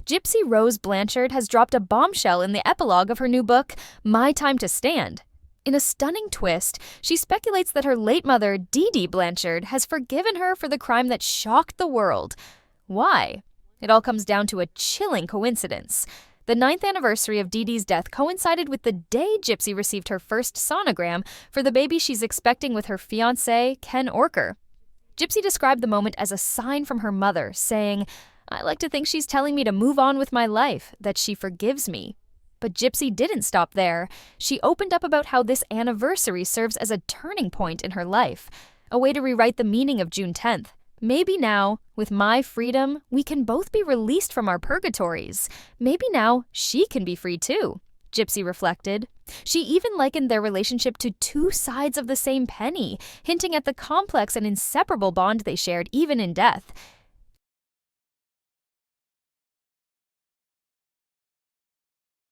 Gypsy Rose Blanchard has dropped a bombshell in the epilogue of her new book, My Time to Stand. In a stunning twist, she speculates that her late mother, Dee Dee Blanchard, has forgiven her for the crime that shocked the world. Why? It all comes down to a chilling coincidence. The 9th anniversary of Dee Dee's death coincided with the day Gypsy received her first sonogram for the baby she's expecting with her fiancé, Ken Orker. Gypsy described the moment as a sign from her mother, saying, "I like to think she's telling me to move on with my life, that she forgives me." But Gypsy didn't stop there. She opened up about how this anniversary serves as a turning point in her life, a way to rewrite the meaning of June 10th. Maybe now, with my freedom, we can both be released from our purgatories. Maybe now she can be free too, Gypsy reflected. She even likened their relationship to two sides of the same penny, hinting at the complex and inseparable bond they shared even in death.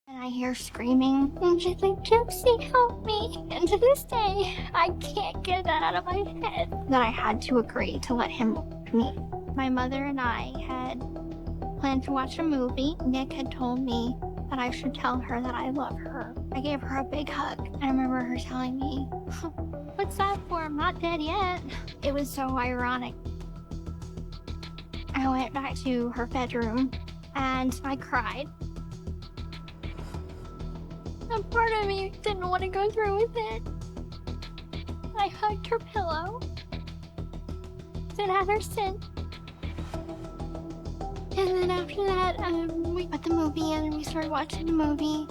And I hear screaming, and she's like, "Gypsy, help me." And to this day, I can't get that out of my head. That I had to agree to let him meet. My mother and I had planned to watch a movie. Nick had told me that I should tell her that I love her. I gave her a big hug. I remember her telling me, "What's that for? I'm not dead yet." It was so ironic. I went back to her bedroom and I cried. A part of me didn't want to go through with it. I hugged her pillow and had her sit. And then after that, we put the movie in and we started watching the movie.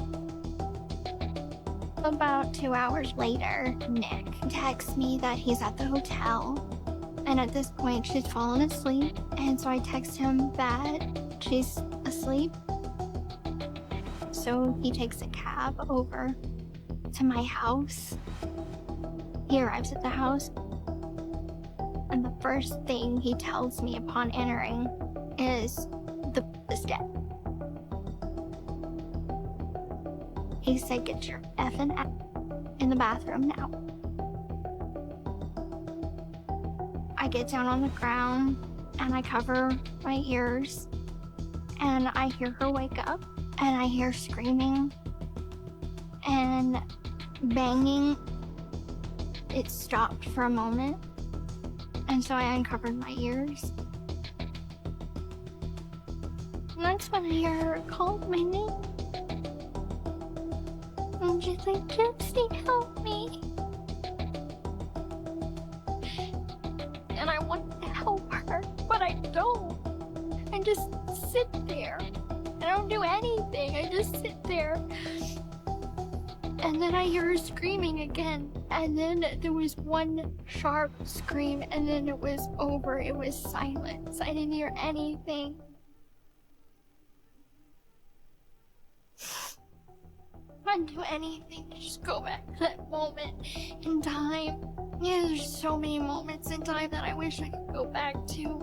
About 2 hours later, Nick texts me that he's at the hotel. And at this point, she's fallen asleep. And so I text him that she's asleep. So he takes a cab over to my house. He arrives at the house, and the first thing he tells me upon entering is, "The is dead." He said, "Get your effing ass in the bathroom now." I get down on the ground and I cover my ears, and I hear her wake up. And I hear screaming and banging. It stopped for a moment. And so I uncovered my ears. And that's when I hear her call my name. And she's like, "Gypsy, help me." And I want to help her, but I don't. I just sit there. I don't do anything, I just sit there. And then I hear her screaming again. And then there was one sharp scream, and then it was over. It was silence. I didn't hear anything. I'd do anything to just go back to that moment in time. Yeah, there's so many moments in time that I wish I could go back to.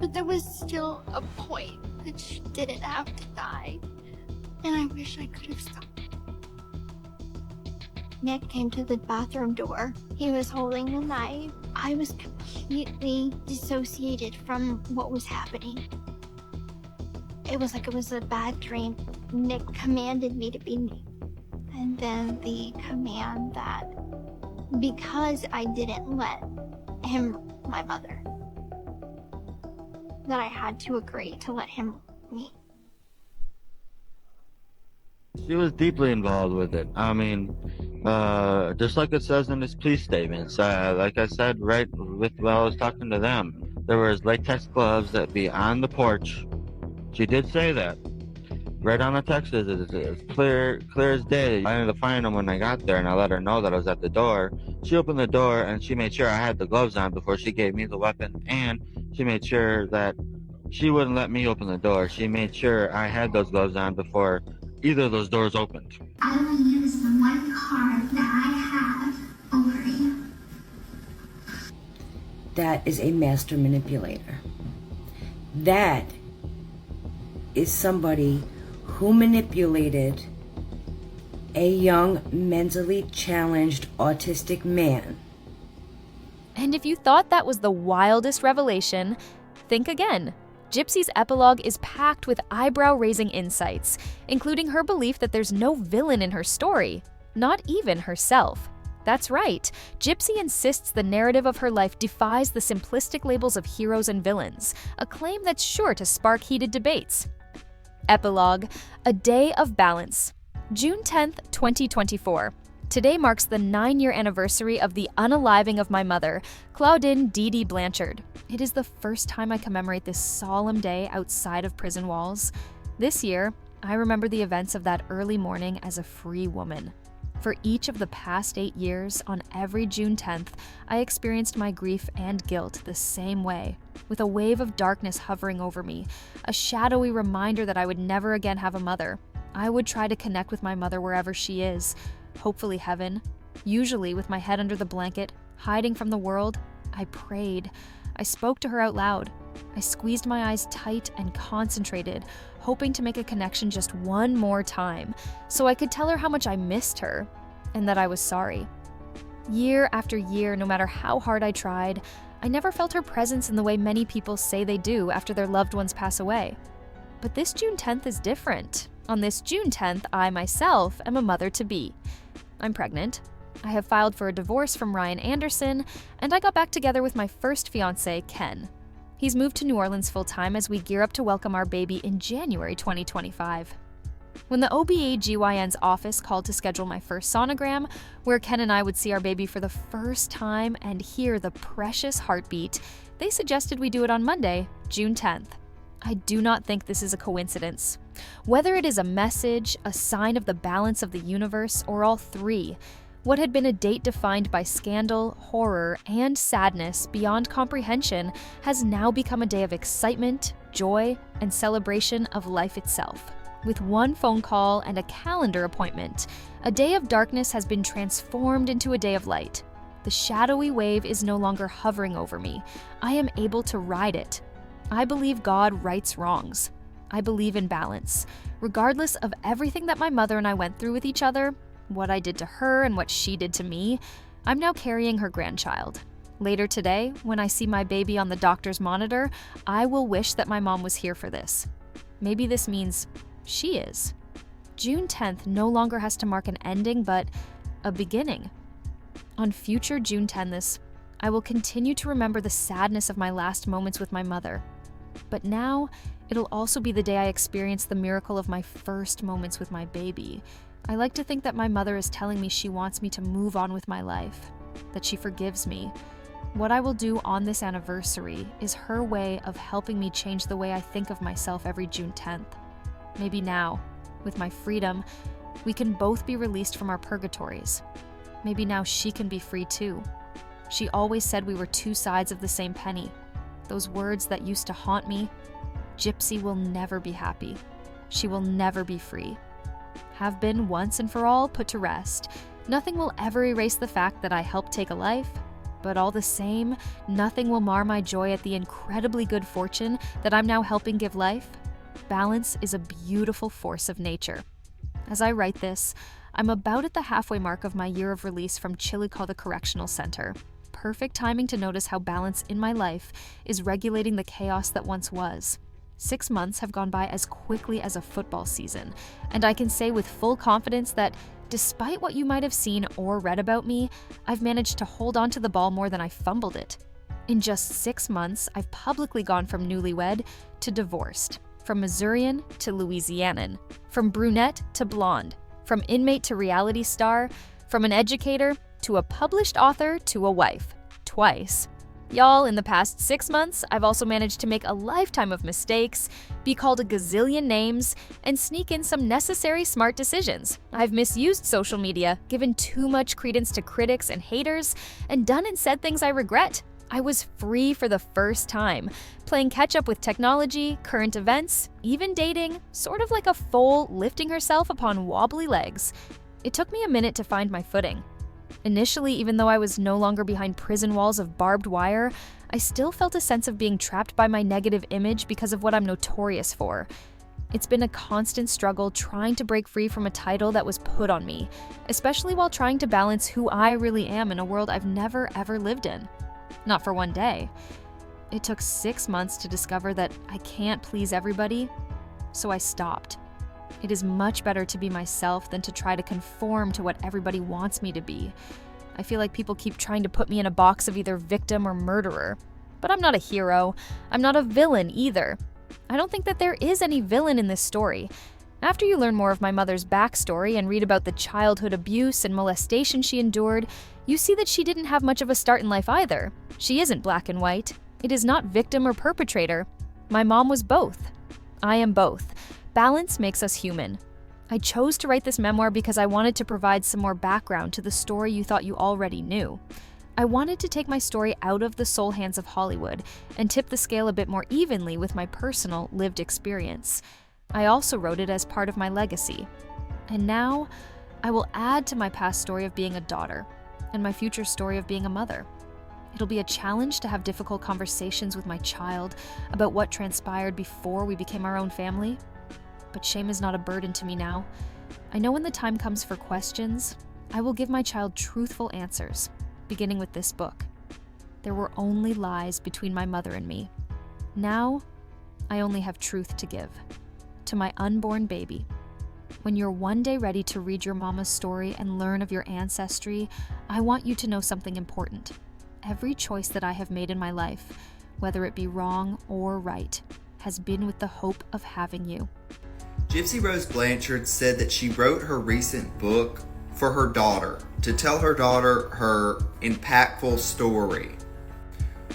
But there was still a point that she didn't have to die, and I wish I could have stopped. Nick came to the bathroom door. He was holding the knife. I was completely dissociated from what was happening. It was like it was a bad dream. Nick commanded me to be me. And then the command that because I didn't let him, my mother, that I had to agree to let him meet. She was deeply involved with it. I mean, just like it says in his plea statements, like I said right while I was talking to them, there was latex gloves that be on the porch. She did say that. Right on the text, it's clear as day. I ended up finding them when I got there, and I let her know that I was at the door. She opened the door, and she made sure I had the gloves on before she gave me the weapon, and she made sure that she wouldn't let me open the door. She made sure I had those gloves on before either of those doors opened. I will use the one card that I have over you. That is a master manipulator. That is somebody who manipulated a young, mentally challenged, autistic man. And if you thought that was the wildest revelation, think again. Gypsy's epilogue is packed with eyebrow-raising insights, including her belief that there's no villain in her story, not even herself. That's right, Gypsy insists the narrative of her life defies the simplistic labels of heroes and villains, a claim that's sure to spark heated debates. Epilogue: A Day of Balance. June 10th, 2024. Today marks the 9-year anniversary of the unaliving of my mother, Claudine Dee Dee Blanchard. It is the first time I commemorate this solemn day outside of prison walls. This year, I remember the events of that early morning as a free woman. For each of the past 8 years, on every June 10th, I experienced my grief and guilt the same way, with a wave of darkness hovering over me, a shadowy reminder that I would never again have a mother. I would try to connect with my mother wherever she is, hopefully heaven. Usually with my head under the blanket, hiding from the world, I prayed. I spoke to her out loud. I squeezed my eyes tight and concentrated, hoping to make a connection just one more time, so I could tell her how much I missed her, and that I was sorry. Year after year, no matter how hard I tried, I never felt her presence in the way many people say they do after their loved ones pass away. But this June 10th is different. On this June 10th, I myself am a mother-to-be. I'm pregnant. I have filed for a divorce from Ryan Anderson, and I got back together with my first fiancé, Ken. He's moved to New Orleans full-time as we gear up to welcome our baby in January 2025. When the OB/GYN's office called to schedule my first sonogram, where Ken and I would see our baby for the first time and hear the precious heartbeat, they suggested we do it on Monday, June 10th. I do not think this is a coincidence. Whether it is a message, a sign of the balance of the universe, or all three, what had been a date defined by scandal, horror, and sadness beyond comprehension has now become a day of excitement, joy, and celebration of life itself. With one phone call and a calendar appointment, a day of darkness has been transformed into a day of light. The shadowy wave is no longer hovering over me. I am able to ride it. I believe God rights wrongs. I believe in balance. Regardless of everything that my mother and I went through with each other, what I did to her and what she did to me, I'm now carrying her grandchild. Later today, when I see my baby on the doctor's monitor, I will wish that my mom was here for this. Maybe this means she is. June 10th no longer has to mark an ending, but a beginning. On future June 10ths, I will continue to remember the sadness of my last moments with my mother. But now, it'll also be the day I experience the miracle of my first moments with my baby. I like to think that my mother is telling me she wants me to move on with my life, that she forgives me. What I will do on this anniversary is her way of helping me change the way I think of myself every June 10th. Maybe now, with my freedom, we can both be released from our purgatories. Maybe now she can be free too. She always said we were two sides of the same penny. Those words that used to haunt me. Gypsy will never be happy. She will never be free. Have been once and for all put to rest. Nothing will ever erase the fact that I helped take a life, but all the same, nothing will mar my joy at the incredibly good fortune that I'm now helping give life. Balance is a beautiful force of nature. As I write this, I'm about at the halfway mark of my year of release from Chillicothe Correctional Center. Perfect timing to notice how balance in my life is regulating the chaos that once was. 6 months have gone by as quickly as a football season, and I can say with full confidence that despite what you might have seen or read about me, I've managed to hold on to the ball more than I fumbled it. In just 6 months, I've publicly gone from newlywed to divorced, from Missourian to Louisianan, from brunette to blonde, from inmate to reality star, from an educator to a published author to a wife, twice. Y'all, in the past 6 months, I've also managed to make a lifetime of mistakes, be called a gazillion names, and sneak in some necessary smart decisions. I've misused social media, given too much credence to critics and haters, and done and said things I regret. I was free for the first time, playing catch-up with technology, current events, even dating, sort of like a foal lifting herself upon wobbly legs. It took me a minute to find my footing. Initially, even though I was no longer behind prison walls of barbed wire, I still felt a sense of being trapped by my negative image because of what I'm notorious for. It's been a constant struggle trying to break free from a title that was put on me, especially while trying to balance who I really am in a world I've never ever lived in. Not for one day. It took 6 months to discover that I can't please everybody, so I stopped. It is much better to be myself than to try to conform to what everybody wants me to be. I feel like people keep trying to put me in a box of either victim or murderer. But I'm not a hero. I'm not a villain either. I don't think that there is any villain in this story. After you learn more of my mother's backstory and read about the childhood abuse and molestation she endured, you see that she didn't have much of a start in life either. She isn't black and white. It is not victim or perpetrator. My mom was both. I am both. Balance makes us human. I chose to write this memoir because I wanted to provide some more background to the story you thought you already knew. I wanted to take my story out of the sole hands of Hollywood and tip the scale a bit more evenly with my personal lived experience. I also wrote it as part of my legacy. And now, I will add to my past story of being a daughter and my future story of being a mother. It'll be a challenge to have difficult conversations with my child about what transpired before we became our own family. But shame is not a burden to me now. I know when the time comes for questions, I will give my child truthful answers, beginning with this book. There were only lies between my mother and me. Now, I only have truth to give. To my unborn baby. When you're one day ready to read your mama's story and learn of your ancestry, I want you to know something important. Every choice that I have made in my life, whether it be wrong or right, has been with the hope of having you. Gypsy Rose Blanchard said that she wrote her recent book for her daughter, to tell her daughter her impactful story.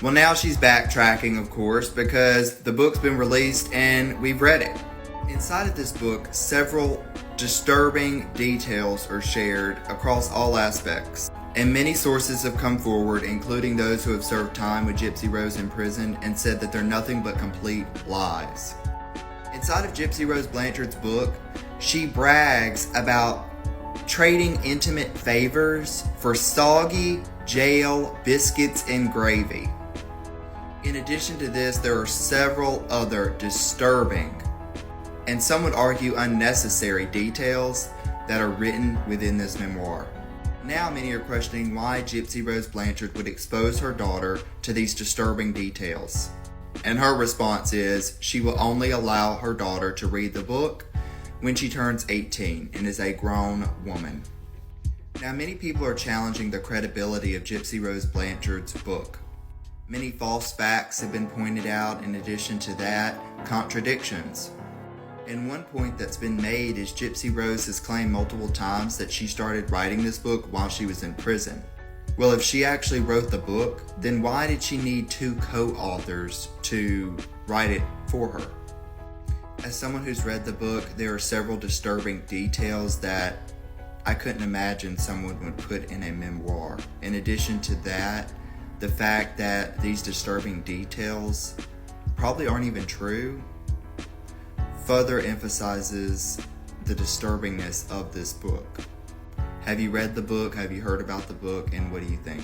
Well, now she's backtracking, of course, because the book's been released and we've read it. Inside of this book, several disturbing details are shared across all aspects. And many sources have come forward, including those who have served time with Gypsy Rose in prison, and said that they're nothing but complete lies. Inside of Gypsy Rose Blanchard's book, she brags about trading intimate favors for soggy jail biscuits and gravy. In addition to this, there are several other disturbing, and some would argue unnecessary, details that are written within this memoir. Now many are questioning why Gypsy Rose Blanchard would expose her daughter to these disturbing details. And her response is she will only allow her daughter to read the book when she turns 18 and is a grown woman. Now many people are challenging the credibility of Gypsy Rose Blanchard's book. Many false facts have been pointed out. In addition to that, contradictions. And one point that's been made is Gypsy Rose has claimed multiple times that she started writing this book while she was in prison. Well, if she actually wrote the book, then why did she need 2 co-authors to write it for her? As someone who's read the book, there are several disturbing details that I couldn't imagine someone would put in a memoir. In addition to that, the fact that these disturbing details probably aren't even true further emphasizes the disturbingness of this book. Have you read the book? Have you heard about the book? And what do you think?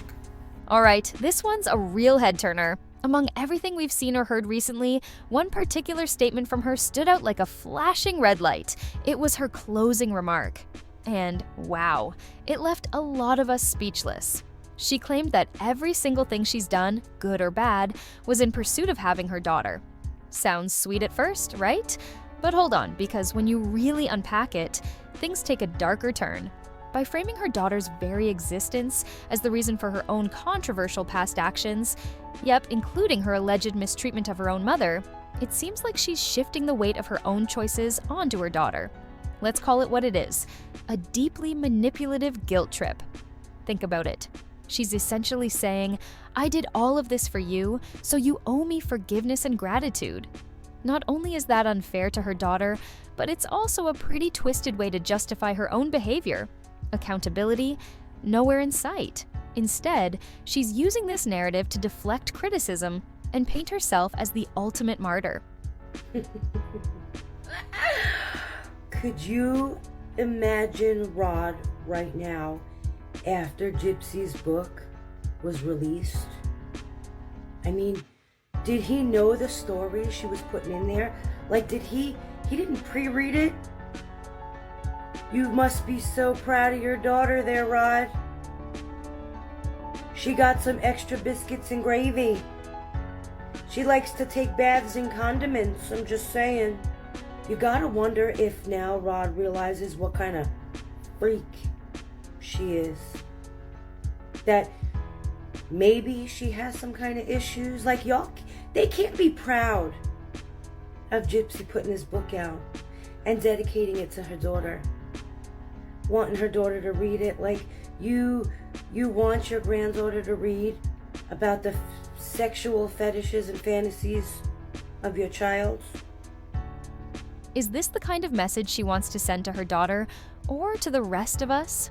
All right, this one's a real head turner. Among everything we've seen or heard recently, one particular statement from her stood out like a flashing red light. It was her closing remark. And wow, it left a lot of us speechless. She claimed that every single thing she's done, good or bad, was in pursuit of having her daughter. Sounds sweet at first, right? But hold on, because when you really unpack it, things take a darker turn. By framing her daughter's very existence as the reason for her own controversial past actions, yep, including her alleged mistreatment of her own mother, it seems like she's shifting the weight of her own choices onto her daughter. Let's call it what it is, a deeply manipulative guilt trip. Think about it. She's essentially saying, I did all of this for you, so you owe me forgiveness and gratitude. Not only is that unfair to her daughter, but it's also a pretty twisted way to justify her own behavior. Accountability? Nowhere in sight. Instead, she's using this narrative to deflect criticism and paint herself as the ultimate martyr. Could you imagine Rod right now after Gypsy's book was released? I mean, did he know the story she was putting in there? Like, he didn't pre-read it? You must be so proud of your daughter there, Rod. She got some extra biscuits and gravy. She likes to take baths in condiments, I'm just saying. You gotta wonder if now Rod realizes what kind of freak she is. That maybe she has some kind of issues. Like, y'all, they can't be proud of Gypsy putting this book out and dedicating it to her daughter. Wanting her daughter to read it. Like, you want your granddaughter to read about the sexual fetishes and fantasies of your child? Is this the kind of message she wants to send to her daughter, or to the rest of us?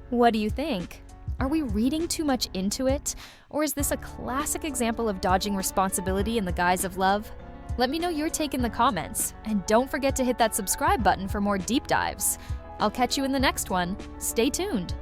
What do you think? Are we reading too much into it? Or is this a classic example of dodging responsibility in the guise of love? Let me know your take in the comments, and don't forget to hit that subscribe button for more deep dives. I'll catch you in the next one. Stay tuned.